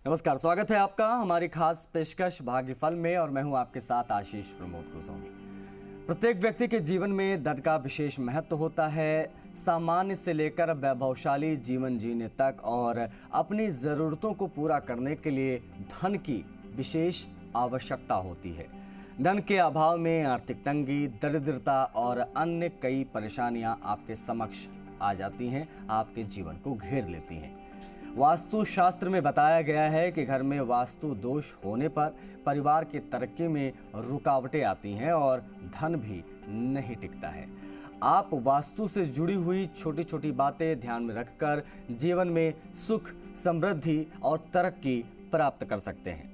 नमस्कार, स्वागत है आपका हमारी खास पेशकश भाग्यफल में और मैं हूं आपके साथ आशीष प्रमोद गोस्वामी। प्रत्येक व्यक्ति के जीवन में धन का विशेष महत्व होता है। सामान्य से लेकर वैभवशाली जीवन जीने तक और अपनी ज़रूरतों को पूरा करने के लिए धन की विशेष आवश्यकता होती है। धन के अभाव में आर्थिक तंगी, दरिद्रता और अन्य कई परेशानियां आपके समक्ष आ जाती हैं, आपके जीवन को घेर लेती हैं। वास्तु शास्त्र में बताया गया है कि घर में वास्तु दोष होने पर परिवार की तरक्की में रुकावटें आती हैं और धन भी नहीं टिकता है। आप वास्तु से जुड़ी हुई छोटी छोटी बातें ध्यान में रखकर जीवन में सुख, समृद्धि और तरक्की प्राप्त कर सकते हैं।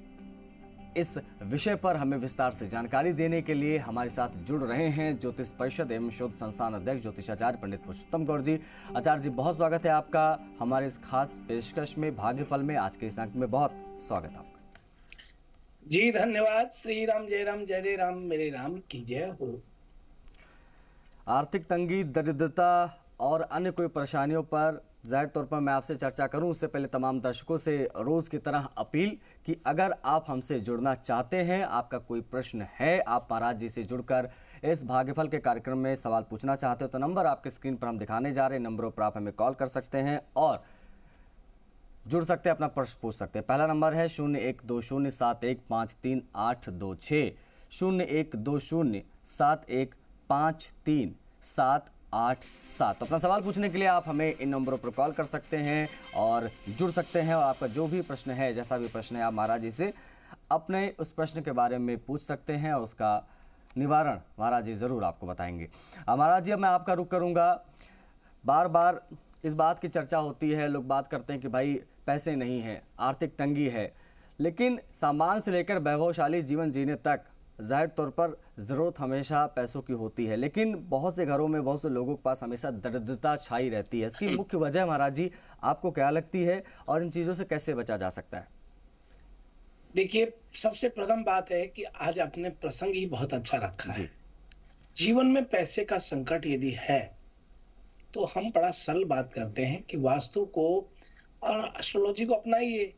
इस विषय पर हमें विस्तार से जानकारी देने के लिए हमारे साथ जुड़ रहे हैं ज्योतिष परिषद एवं शोध संस्थान अध्यक्ष ज्योतिषाचार्य पंडित पुरुषोत्तम गौर जी। आचार्य जी, बहुत स्वागत है आपका हमारे इस खास पेशकश में भाग्यफल में। आज के इस अंक में बहुत स्वागत आपका जी। धन्यवाद। श्री राम जय राम जय जय राम, मेरे राम की जय हो। आर्थिक तंगी, दरिद्रता और अन्य कोई परेशानियों पर जाहिर तौर पर मैं आपसे चर्चा करूं, उससे पहले तमाम दर्शकों से रोज़ की तरह अपील कि अगर आप हमसे जुड़ना चाहते हैं, आपका कोई प्रश्न है, आप महाराज जी से जुड़कर इस भाग्यफल के कार्यक्रम में सवाल पूछना चाहते हो तो नंबर आपके स्क्रीन पर हम दिखाने जा रहे हैं। नंबरों पर आप हमें कॉल कर सकते हैं और जुड़ सकते हैं, अपना प्रश्न पूछ सकते हैं। पहला नंबर है 0120715386, 0120715387 तो अपना सवाल पूछने के लिए आप हमें इन नंबरों पर कॉल कर सकते हैं और जुड़ सकते हैं और आपका जो भी प्रश्न है, जैसा भी प्रश्न है, आप महाराज जी से अपने उस प्रश्न के बारे में पूछ सकते हैं और उसका निवारण महाराज जी ज़रूर आपको बताएंगे। महाराज जी, अब मैं आपका रुख करूँगा। बार बार इस बात की चर्चा होती है, लोग बात करते हैं कि भाई पैसे नहीं हैं, आर्थिक तंगी है, लेकिन सामान्य से लेकर वैभवशाली जीवन जीने तक जाहिर तौर पर ज़रूरत हमेशा पैसों की होती है, लेकिन बहुत से घरों में, बहुत से लोगों के पास हमेशा दरिद्रता छाई रहती है। इसकी मुख्य वजह महाराज जी आपको क्या लगती है और इन चीज़ों से कैसे बचा जा सकता है? देखिए, सबसे प्रथम बात है कि आज आपने प्रसंग ही बहुत अच्छा रखा है। जीवन में पैसे का संकट यदि है तो हम बड़ा सरल बात करते हैं कि वास्तु को और एस्ट्रोलॉजी को अपनाइए,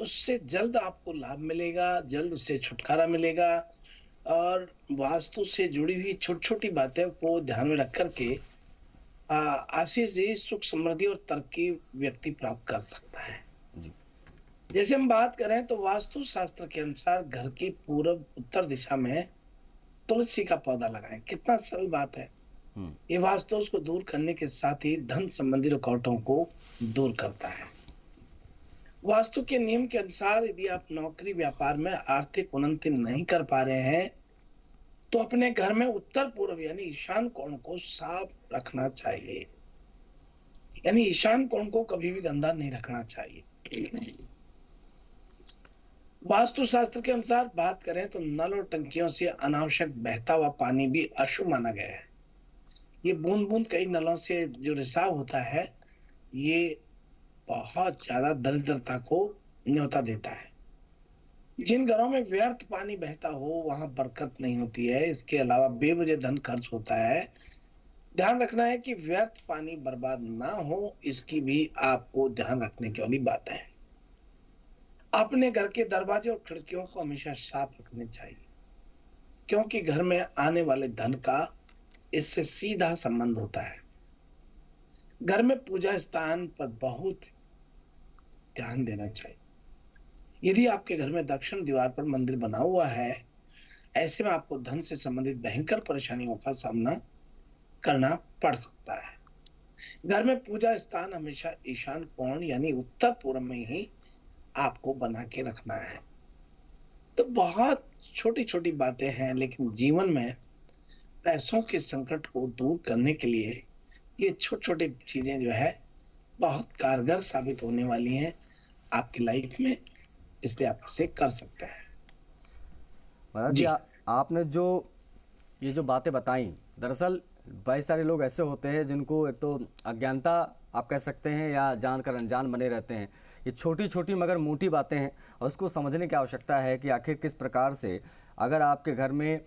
उससे जल्द आपको लाभ मिलेगा, जल्द उससे छुटकारा मिलेगा। और वास्तु से जुड़ी हुई छोटी छोटी बातें को ध्यान में रख करके आशीष जी सुख, समृद्धि और तरक्की व्यक्ति प्राप्त कर सकता है। जैसे हम बात करें तो वास्तु शास्त्र के अनुसार घर की पूर्व उत्तर दिशा में तुलसी का पौधा लगाएं। कितना सरल बात है। ये वास्तु उसको दूर करने के साथ ही धन संबंधी रुकावटों को दूर करता है। वास्तु के नियम के अनुसार यदि आप नौकरी व्यापार में आर्थिक उन्नति नहीं कर पा रहे हैं तो अपने घर में उत्तर पूर्व यानी ईशान कोण को साफ रखना चाहिए। यानी ईशान कोण को कभी भी गंदा नहीं रखना चाहिए। वास्तु शास्त्र के अनुसार बात करें तो नल और टंकियों से अनावश्यक बहता हुआ पानी भी अशुभ माना गया है। ये बूंद बूंद कई नलों से जो रिसाव होता है, ये बहुत ज्यादा दरिद्रता को न्योता देता है। जिन घरों में व्यर्थ पानी बहता हो वहां बरकत नहीं होती है। इसके अलावा बेवजह धन खर्च होता है। ध्यान रखना है कि व्यर्थ पानी बर्बाद ना हो, इसकी भी आपको ध्यान रखने की वाली बात है। अपने घर के दरवाजे और खिड़कियों को हमेशा साफ रखने चाहिए, क्योंकि घर में आने वाले धन का इससे सीधा संबंध होता है। घर में पूजा स्थान पर बहुत ध्यान देना चाहिए। यदि आपके घर में दक्षिण दीवार पर मंदिर बना हुआ है, ऐसे में आपको धन से संबंधित भयंकर परेशानियों का सामना करना पड़ सकता है। घर में पूजा स्थान हमेशा ईशान कोण यानी उत्तर पूर्व में ही आपको बना के रखना है। तो बहुत छोटी छोटी बातें हैं, लेकिन जीवन में पैसों के संकट को दूर करने के लिए ये छोटी छोटी चीजें जो है बहुत कारगर साबित होने वाली हैं आपकी लाइफ में, इसलिए आप इसे कर सकते हैं। महाराज जी, आपने ये जो बातें बताई, दरअसल बहुत सारे लोग ऐसे होते हैं जिनको एक तो अज्ञानता आप कह सकते हैं या जानकर अनजान बने रहते हैं। ये छोटी छोटी मगर मोटी बातें हैं और उसको समझने की आवश्यकता है कि आखिर किस प्रकार से अगर आपके घर में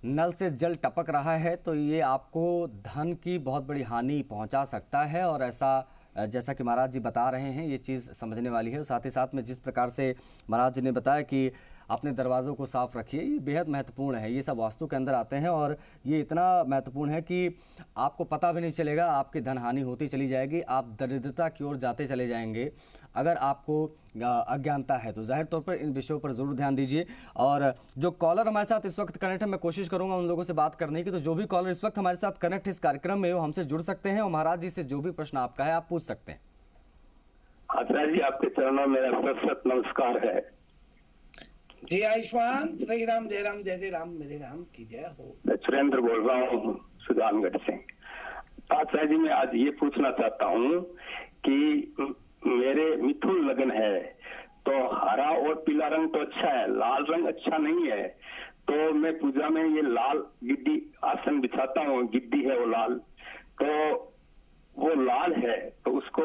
नल से जल टपक रहा है तो ये आपको धन की बहुत बड़ी हानि पहुंचा सकता है और ऐसा जैसा कि महाराज जी बता रहे हैं ये चीज़ समझने वाली है। और साथ ही साथ में जिस प्रकार से महाराज जी ने बताया कि अपने दरवाज़ों को साफ रखिए, ये बेहद महत्वपूर्ण है। ये सब वास्तु के अंदर आते हैं और ये इतना महत्वपूर्ण है कि आपको पता भी नहीं चलेगा, आपकी धन हानि होती चली जाएगी, आप दरिद्रता की ओर जाते चले जाएंगे अगर आपको अज्ञानता है। तो जाहिर तौर पर इन विषयों पर ज़रूर ध्यान दीजिए। और जो कॉलर हमारे साथ इस वक्त कनेक्ट है, मैं कोशिश करूंगा उन लोगों से बात करने की। तो जो भी कॉलर इस वक्त हमारे साथ कनेक्ट है इस कार्यक्रम में, वो हमसे जुड़ सकते हैं और महाराज जी से जो भी प्रश्न आपका है आप पूछ सकते हैं। आचार्य जी, आपके चरणों में मेरा सत नमस्कार है। जी आयुष्मान, श्री राम, जय राम, जय जय राम, मेरे राम की जय हो। मैं सुरेंद्र बोल रहा हूँ सुजानगढ़ से। आचार्य जी, मैं आज ये पूछना चाहता हूँ कि मेरे मिथुन लगन है, तो हरा और पीला रंग तो अच्छा है, लाल रंग अच्छा नहीं है। तो मैं पूजा में ये लाल गिद्दी आसन बिछाता हूँ, गिद्दी है वो लाल, तो वो लाल है, तो उसको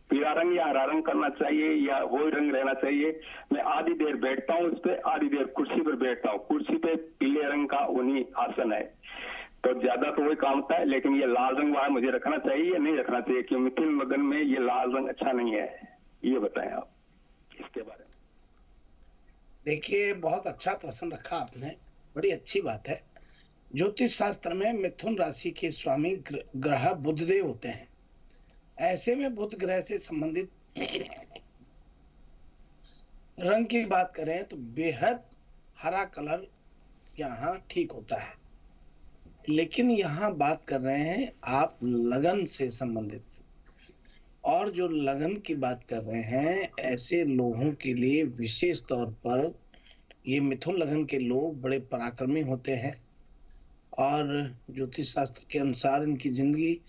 पीला रंग या हरा रंग करना चाहिए या वही रंग रहना चाहिए? मैं आधी देर बैठता हूँ उस पे, आधी देर कुर्सी पर बैठता हूँ। कुर्सी पे पीले रंग का उन्हीं आसन है, तो ज्यादा तो वही काम होता है। लेकिन ये लाल रंग वहां मुझे रखना चाहिए या नहीं रखना चाहिए? क्यों मिथुन लगन में ये लाल रंग अच्छा नहीं है, ये बताएं आप इसके बारे में। देखिए, बहुत अच्छा प्रश्न रखा आपने, बड़ी अच्छी बात है। ज्योतिष शास्त्र में मिथुन राशि के स्वामी ग्रह बुधदेव होते हैं। ऐसे में बुध ग्रह से संबंधित रंग की बात करें तो बेहद हरा कलर यहाँ ठीक होता है। लेकिन यहाँ बात कर रहे हैं आप लगन से संबंधित, और जो लगन की बात कर रहे हैं, ऐसे लोगों के लिए विशेष तौर पर ये मिथुन लगन के लोग बड़े पराक्रमी होते हैं और ज्योतिष शास्त्र के अनुसार इनकी जिंदगी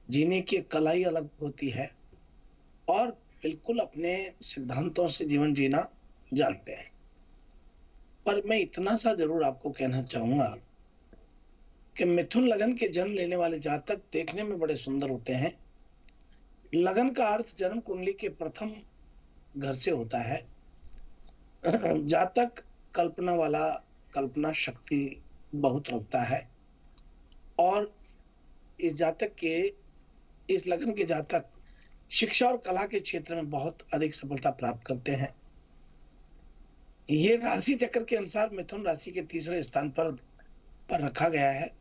जीने की कला ही अलग होती है और बिल्कुल अपने सिद्धांतों से जीवन जीना जानते हैं। पर मैं इतना सा जरूर आपको कहना चाहूंगा कि मिथुन लगन के जन्म लेने वाले जातक देखने में बड़े सुंदर होते हैं। लगन का अर्थ जन्म कुंडली के प्रथम घर से होता है। जातक कल्पना वाला, कल्पना शक्ति बहुत रखता है और इस लगन के जातक शिक्षा और कला के क्षेत्र में बहुत अधिक सफलता प्राप्त करते हैं। ये राशि चक्र के अनुसार मिथुन राशि के तीसरे स्थान पर रखा गया है।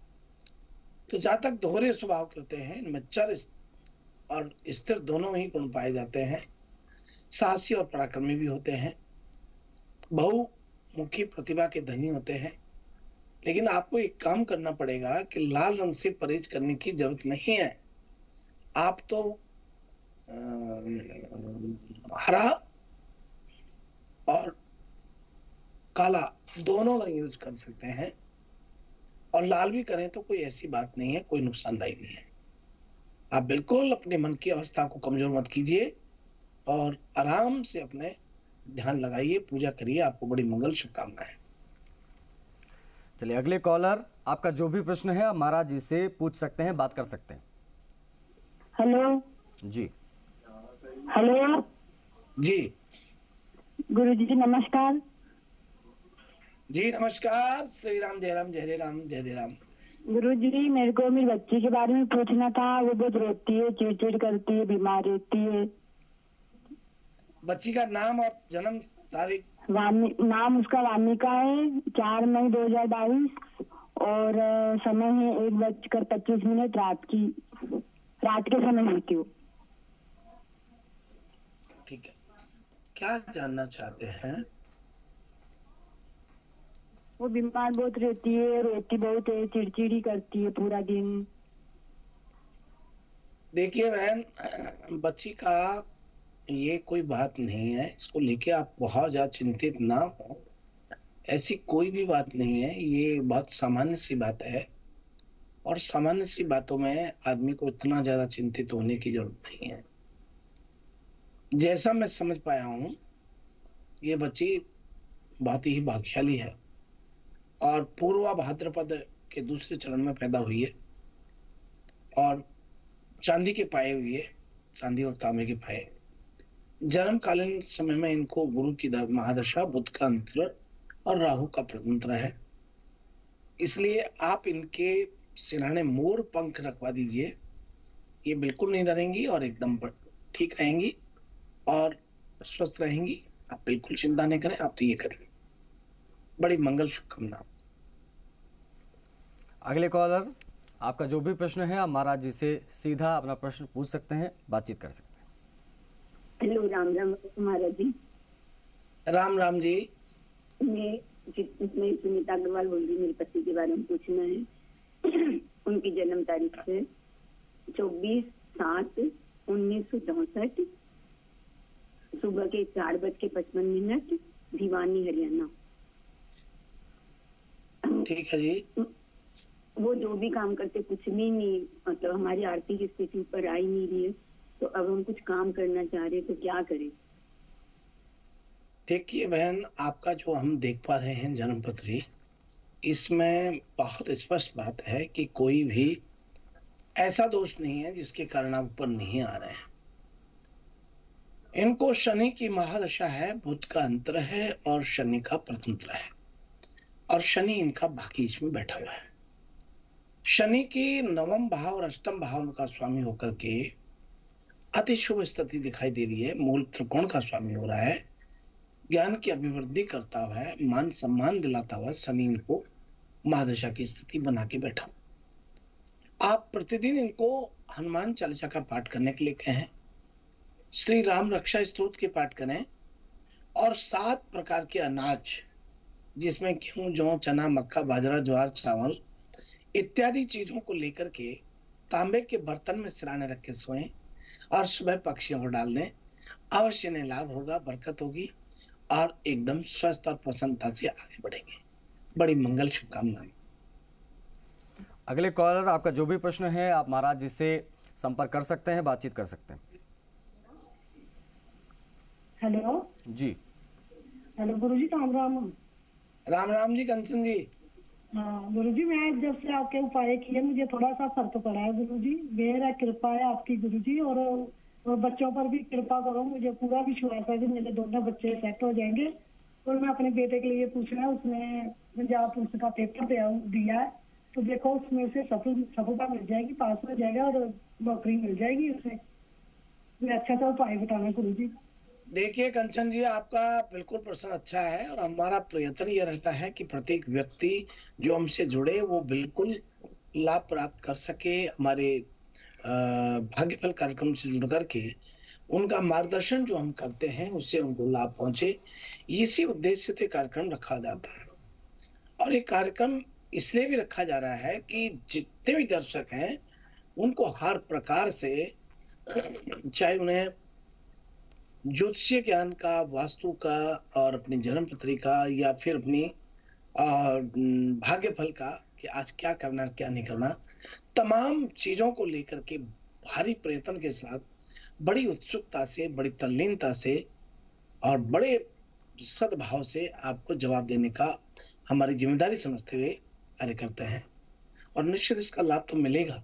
तो जातक दोहरे स्वभाव के होते हैं, इनमें चर और स्थिर दोनों ही गुण पाए जाते हैं। साहसी और पराक्रमी भी होते हैं, बहुमुखी प्रतिभा के धनी होते हैं। लेकिन आपको एक काम करना पड़ेगा कि लाल रंग से परहेज करने की जरूरत नहीं है। आप तो हरा और काला दोनों रंग यूज कर सकते हैं, और लाल भी करें तो कोई ऐसी बात नहीं है, कोई नुकसानदायी नहीं है। आप बिल्कुल अपने मन की अवस्था को कमजोर मत कीजिए और आराम से अपने ध्यान लगाइए, पूजा करिए, आपको बड़ी मंगल शुभकामनाएं। चलिए अगले कॉलर, आपका जो भी प्रश्न है आप महाराज जी से पूछ सकते हैं, बात कर सकते हैं। हेलो जी। हेलो जी गुरु जी नमस्कार। जी नमस्कार, श्री राम, जय राम, जय जय राम, जय जय राम। गुरु जी, मेरे को मेरी बच्ची के बारे में पूछना था। वो बहुत रोती है, चिड़चिड़ करती है, बीमार रहती है। बच्ची का नाम और जन्म तारीख? नाम उसका वामिका है, 4 मई 2022 और समय है 1:25 रात के समय हुई थी। ठीक है, क्या जानना चाहते हैं? वो बीमार बहुत रहती है, रोती बहुत है, चिड़चिड़ी करती है पूरा दिन। देखिए बहन, बच्ची का ये कोई बात नहीं है, इसको लेके आप बहुत ज्यादा चिंतित ना हो। ऐसी कोई भी बात नहीं है, ये बहुत सामान्य सी बात है और सामान्य सी बातों में आदमी को इतना ज्यादा चिंतित होने की जरूरत नहीं है। जैसा मैं समझ पाया हूं, ये बच्ची बहुत ही भाग्यशाली है और पूर्वा भाद्रपद के दूसरे चरण में पैदा हुई है और चांदी के पाए हुई है, चांदी और तांबे के पाए। जन्मकालीन समय में इनको गुरु की महादशा, बुध का अंतर और राहु का प्रतंत्र है। इसलिए आप इनके सिरहाने मोर पंख रखवा दीजिए, ये बिल्कुल नहीं डरेंगी और एकदम ठीक रहेंगी और स्वस्थ रहेंगी। आप बिल्कुल चिंता नहीं करें, आप तो ये करें। बड़ी मंगल शुभकामना। अगले कॉलर, आपका जो भी प्रश्न है आप महाराज जी से सीधा अपना प्रश्न पूछ सकते हैं, बातचीत कर सकते हैं। हेलो, राम राम महाराज जी। राम राम जी। मैं सुनीता अग्रवाल बोल रही हूँ। मेरे पति के बारे में पूछना है। उनकी जन्म तारीख है 24/7/1964, सुबह के 4:55, भिवानी हरियाणा। ठीक है जी। वो जो भी काम करते कुछ भी नहीं, मतलब हमारी आर्थिक स्थिति ऊपर आई नहीं रही है, तो अब हम कुछ काम करना चाह रहे हैं, तो क्या करें? देखिए बहन, आपका जो हम देख पा रहे हैं जन्म पत्री, इसमें बहुत स्पष्ट बात है कि कोई भी ऐसा दोष नहीं है जिसके कारण आप ऊपर नहीं आ रहे हैं। इनको शनि की महादशा है, बुध का अंतर है और शनि का परतंत्र है, और शनि इनका भाग्यज में बैठा हुआ है। शनि की नवम भाव और अष्टम भाव का स्वामी होकर के अति शुभ स्थिति दिखाई दे रही है। मूल त्रिकोण का स्वामी हो रहा है, ज्ञान की अभिवृद्धि करता हुआ है, मान सम्मान दिलाता हुआ शनि इनको महादशा की स्थिति बना के बैठा। आप प्रतिदिन इनको हनुमान चालीसा का पाठ करने के लिए कहें, श्री राम रक्षा स्तोत्र के पाठ करें, और 7 प्रकार के अनाज जिसमें गेहूं, जौ, चना, मक्का, बाजरा, ज्वार, चावल इत्यादि चीजों को लेकर के तांबे के बर्तन में सिराने रख के सोएं और सुबह पक्षियों को डाल दें। अवश्य ने लाभ होगा, बरकत होगी और एकदम स्वस्थ और प्रसन्नता से आगे बढ़ेंगे। बड़ी मंगल शुभकामनाएं। अगले कॉलर, आपका जो भी प्रश्न है आप महाराज जी से संपर्क कर सकते हैं, बातचीत कर सकते हैं। हेलो जी। हेलो गुरुजी, राम राम। राम राम जी, कंचन जी। हाँ गुरुजी, मैं जब से आपके उपाय किए मुझे थोड़ा सा फर्क पड़ा है गुरुजी। मेरा कृपा है आपकी गुरुजी, और बच्चों पर भी कृपा करो। मुझे पूरा विश्वास है कि मेरे दोनों बच्चे सेट हो जाएंगे। और मैं अपने बेटे के लिए पूछना है, उसने पंजाब पुलिस का पेपर दिया है, तो देखो उसमें से सफलता मिल जाएगी, पास हो जाएगा और नौकरी मिल जाएगी उसे। मैं अच्छा सा उपाय बताना गुरुजी। देखिए कंचन जी, आपका बिल्कुल प्रश्न अच्छा है, और हमारा प्रयत्न यह रहता है कि प्रत्येक व्यक्ति जो हमसे जुड़े वो बिल्कुल लाभ प्राप्त कर सके। हमारे भाग्यफल कार्यक्रम से जुड़ करके उनका मार्गदर्शन जो हम करते हैं उससे उनको लाभ पहुंचे, इसी उद्देश्य से कार्यक्रम रखा जाता है। और ये कार्यक्रम इसलिए भी रखा जा रहा है कि जितने भी दर्शक हैं उनको हर प्रकार से, चाहे उन्हें ज्योतिषीय ज्ञान का, वास्तु का और अपनी जन्म पत्री का, या फिर अपनी भाग्यफल का कि आज क्या करना क्या नहीं करना, तमाम चीजों को लेकर के भारी प्रयत्न के साथ, बड़ी उत्सुकता से, बड़ी तल्लीनता से और बड़े सद्भाव से आपको जवाब देने का हमारी जिम्मेदारी समझते हुए कार्य करते हैं। और निश्चित इसका लाभ तो मिलेगा,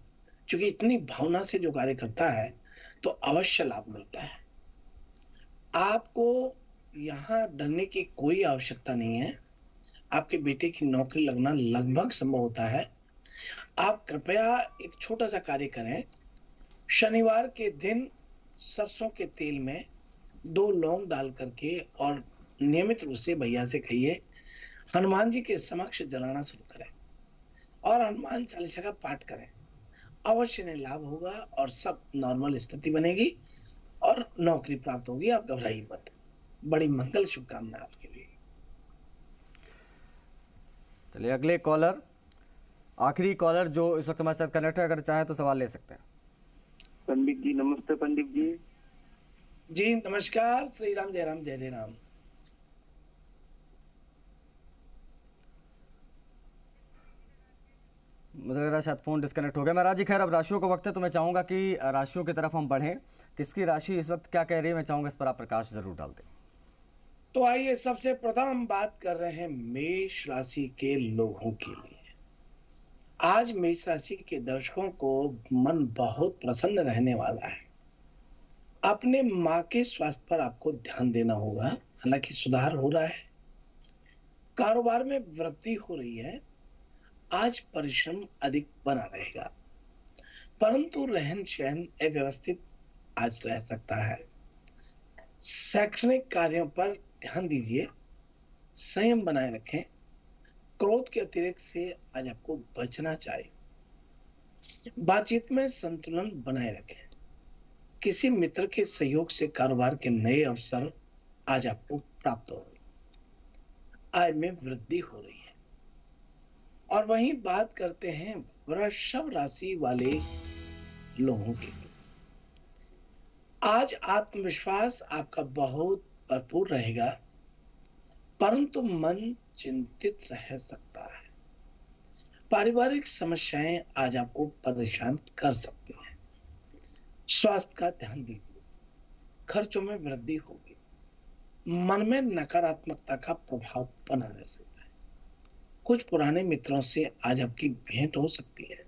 क्योंकि इतनी भावना से जो कार्य करता है तो अवश्य लाभ मिलता है। आपको यहाँ डरने की कोई आवश्यकता नहीं है। आपके बेटे की नौकरी लगना लगभग संभव होता है। आप कृपया एक छोटा सा कार्य करें। शनिवार के दिन सरसों के तेल में 2 लौंग डाल करके और नियमित रूप से भैया से कहिए हनुमान जी के समक्ष जलाना शुरू करें और हनुमान चालीसा का पाठ करें। अवश्य ने लाभ होगा और सब नॉर्मल स्थिति बनेगी और नौकरी प्राप्त होगी। आप घबराइए मत। बड़ी मंगल शुभकामना आपके लिए। चलिए अगले कॉलर, आखिरी कॉलर जो इस वक्त हमारे साथ कनेक्ट है, अगर चाहे तो सवाल ले सकते हैं। पंडित जी नमस्ते। पंडित जी जी नमस्कार। श्री राम, जय राम, जय जय राम। मुझे लग रहा है शायद फोन डिस्कनेक्ट हो गया। महाराज जी खैर अब राशियों का वक्त है, तो मैं चाहूंगा कि राशियों की तरफ हम बढ़ें। किसकी राशि इस वक्त क्या कह रही है, मैं चाहूंगा इस पर आप प्रकाश जरूर डाल दें। तो आइए सबसे प्रथम हम बात कर रहे हैं मेष राशि के लोगों के लिए। आज मेष राशि के दर्शकों को मन बहुत प्रसन्न रहने वाला है। अपने माँ के स्वास्थ्य पर आपको ध्यान देना होगा। हालांकि सुधार हो रहा है, कारोबार में वृद्धि हो रही है। आज परिश्रम अधिक बना रहेगा, परंतु रहन सहन अव्यवस्थित आज रह सकता है। शैक्षणिक कार्यों पर ध्यान दीजिए, संयम बनाए रखें। क्रोध के अतिरेक से आज आपको बचना चाहिए। बातचीत में संतुलन बनाए रखें। किसी मित्र के सहयोग से कारोबार के नए अवसर आज आपको प्राप्त होंगे। आय में वृद्धि हो रही है। और वहीं बात करते हैं वृषभ राशि वाले लोगों की। आज आत्मविश्वास आपका बहुत भरपूर रहेगा, परंतु मन चिंतित रह सकता है। पारिवारिक समस्याएं आज आपको परेशान कर सकती हैं। स्वास्थ्य का ध्यान दीजिए। खर्चों में वृद्धि होगी। मन में नकारात्मकता का प्रभाव बना रह सकता है। कुछ पुराने मित्रों से आज आपकी भेंट हो सकती है।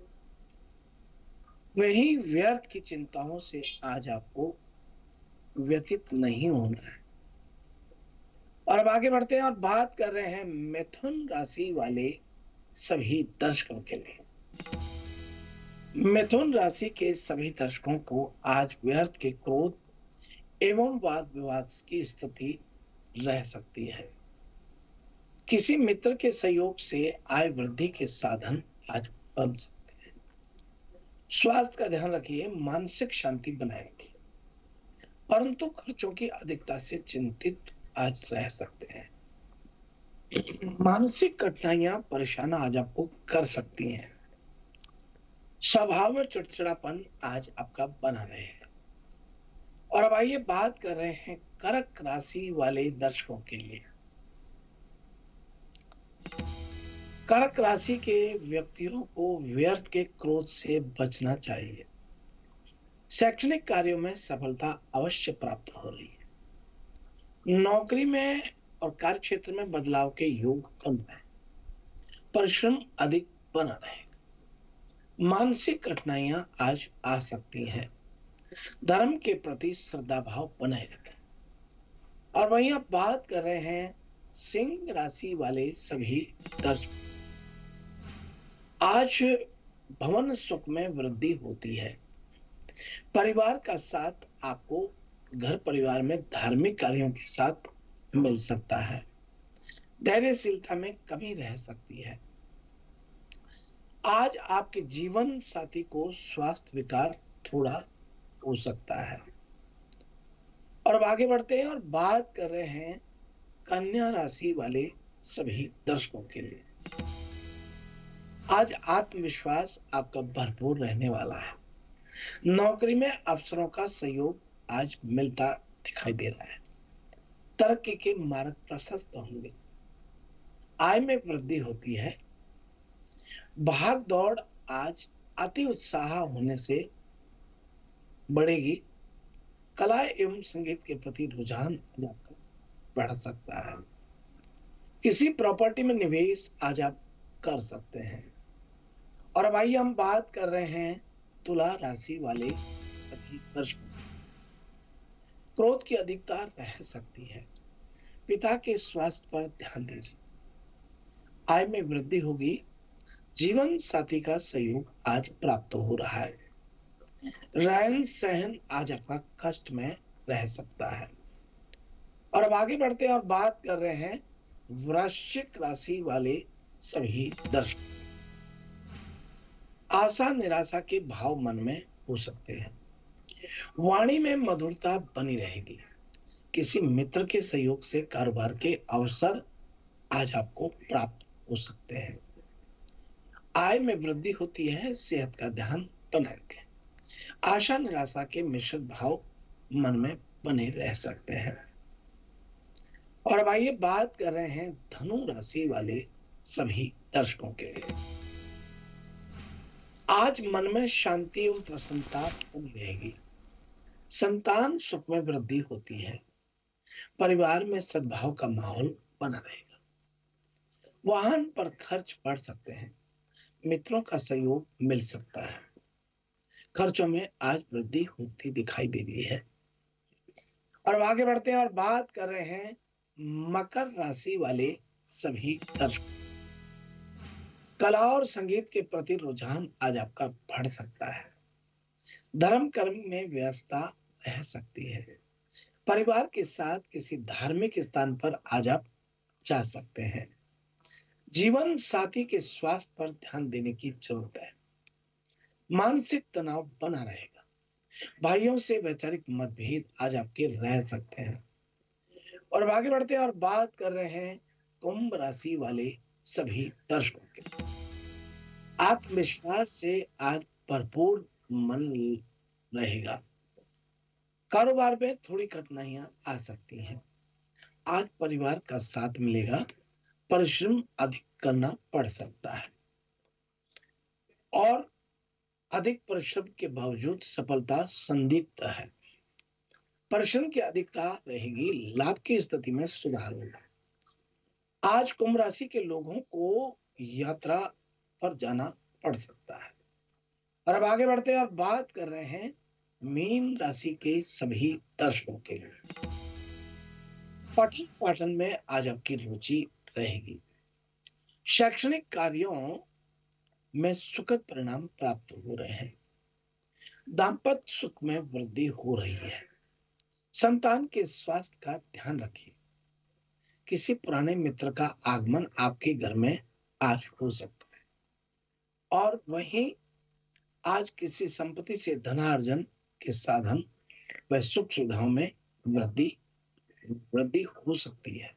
वही व्यर्थ की चिंताओं से आज आपको व्यतीत नहीं होना है। और अब आगे बढ़ते हैं और बात कर रहे हैं मिथुन राशि वाले सभी दर्शकों के लिए। मिथुन राशि के सभी दर्शकों को आज व्यर्थ के क्रोध एवं वाद विवाद की स्थिति रह सकती है। किसी मित्र के सहयोग से आय वृद्धि के साधन आज बन सकते हैं। स्वास्थ्य का ध्यान रखिए, मानसिक शांति बनाए रखिए, परंतु खर्चों की अधिकता से चिंतित आज रह सकते हैं। मानसिक कठिनाइयां परेशान आज आपको कर सकती हैं। स्वभाव में चिड़चिड़ापन आज आपका बना रहेगा। और अब आइए बात कर रहे हैं कर्क राशि वाले दर्शकों के लिए। कर्क राशि के व्यक्तियों को व्यर्थ के क्रोध से बचना चाहिए। शैक्षणिक कार्यों में सफलता अवश्य प्राप्त हो रही है। नौकरी में और कार्य क्षेत्र में बदलाव के योग बन रहे हैं। परिश्रम अधिक बना रहेगा। मानसिक कठिनाइयां आज आ सकती हैं। धर्म के प्रति श्रद्धा भाव बनाए रखें। और वहीं आप बात कर रहे हैं सिंह राशि वाले सभी दर्शक। आज भवन सुख में वृद्धि होती है। परिवार का साथ आपको घर परिवार में धार्मिक कार्यों के साथ मिल सकता है। धैर्यशीलता में कमी रह सकती है। आज आपके जीवन साथी को स्वास्थ्य विकार थोड़ा हो सकता है। और अब आगे बढ़ते हैं और बात कर रहे हैं कन्या राशि वाले सभी दर्शकों के लिए। आज आत्मविश्वास आपका भरपूर रहने वाला है। नौकरी में अफसरों का सहयोग आज मिलता दिखाई दे रहा है। तरक्की के मार्ग प्रशस्त होंगे। आय में वृद्धि होती है। भाग दौड़ आज अति उत्साह होने से बढ़ेगी। कला एवं संगीत के प्रति रुझान आपका बढ़ सकता है। किसी प्रॉपर्टी में निवेश आज आप कर सकते हैं। और अब आइए हम बात कर रहे हैं तुला राशि वाले सभी दर्शकों। क्रोध की अधिकता रह सकती है। पिता के स्वास्थ्य पर ध्यान दीजिए। आय में वृद्धि होगी। जीवन साथी का सहयोग आज प्राप्त हो रहा है। रहन सहन आज आपका कष्ट में रह सकता है। और अब आगे बढ़ते हैं और बात कर रहे हैं वृश्चिक राशि वाले सभी दर्शक। आशा निराशा के भाव मन में हो सकते हैं। वाणी में मधुरता बनी रहेगी। किसी मित्र के सहयोग से कारोबार के अवसर आज आपको प्राप्त हो सकते हैं। आय में वृद्धि होती है। सेहत का ध्यान बनाए रखें। आशा निराशा के मिश्रित भाव मन में बने रह सकते हैं। और अब आइए बात कर रहे हैं धनु राशि वाले सभी दर्शकों के लिए। आज मन में शांति एवं प्रसन्नता बनी रहेगी। संतान सुख में वृद्धि होती है। परिवार में सद्भाव का माहौल बना रहेगा। वाहन पर खर्च बढ़ सकते हैं। मित्रों का सहयोग मिल सकता है। खर्चों में आज वृद्धि होती दिखाई दे रही है। और अब आगे बढ़ते हैं और बात कर रहे हैं मकर राशि वाले सभी दर्शक। कला और संगीत के प्रति रुझान आज आपका बढ़ सकता है। धर्म कर्म में व्यस्तता रह सकती है। परिवार के साथ किसी धार्मिक स्थान पर आज आप जा सकते हैं। जीवन साथी के स्वास्थ्य पर ध्यान देने की जरूरत है। मानसिक तनाव बना रहेगा। भाइयों से वैचारिक मतभेद आज आपके रह सकते हैं। और अब आगे बढ़ते हैं और बात कर रहे हैं कुंभ राशि वाले सभी दर्शकों के। आत्मविश्वास से आज भरपूर मन रहेगा। कारोबार में थोड़ी कठिनाइयां आ सकती हैं। आज परिवार का साथ मिलेगा। परिश्रम अधिक करना पड़ सकता है और अधिक परिश्रम के बावजूद सफलता संदिग्ध है। परिश्रम की अधिकता रहेगी। लाभ की स्थिति में सुधार होगा। आज कुंभ राशि के लोगों को यात्रा पर जाना पड़ सकता है। और अब आगे बढ़ते हैं और बात कर रहे हैं मीन राशि के सभी दर्शकों के लिए। पठन पाठन में आज आपकी रुचि रहेगी। शैक्षणिक कार्यों में सुखद परिणाम प्राप्त हो रहे हैं। दाम्पत्य सुख में वृद्धि हो रही है। संतान के स्वास्थ्य का ध्यान रखिए। किसी पुराने मित्र का आगमन आपके घर में आज हो सकता है। और वहीं आज किसी संपत्ति से धनार्जन के साधन व सुख सुविधाओं में वृद्धि हो सकती है।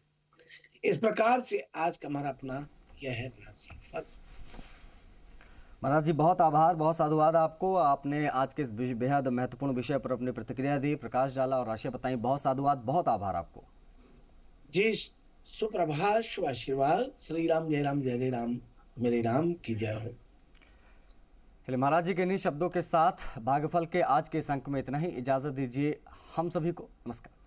इस प्रकार से आज का हमारा अपना यह है राशिफल। महाराज जी बहुत आभार, बहुत साधुवाद आपको। आपने आज के इस बेहद महत्वपूर्ण विषय पर अपनी प्रतिक्रिया दी, प्रकाश डाला और राशियां बताई। बहुत साधुवाद, बहुत आभार आपको जी। सुप्रभात, शुभ आशीर्वाद। श्री राम जय राम, जय जय राम, मेरे राम की जय हो। चलिए, महाराज जी के इन्हीं शब्दों के साथ भाग्यफल के आज के इस अंक में इतना ही। इजाजत दीजिए हम सभी को। नमस्कार।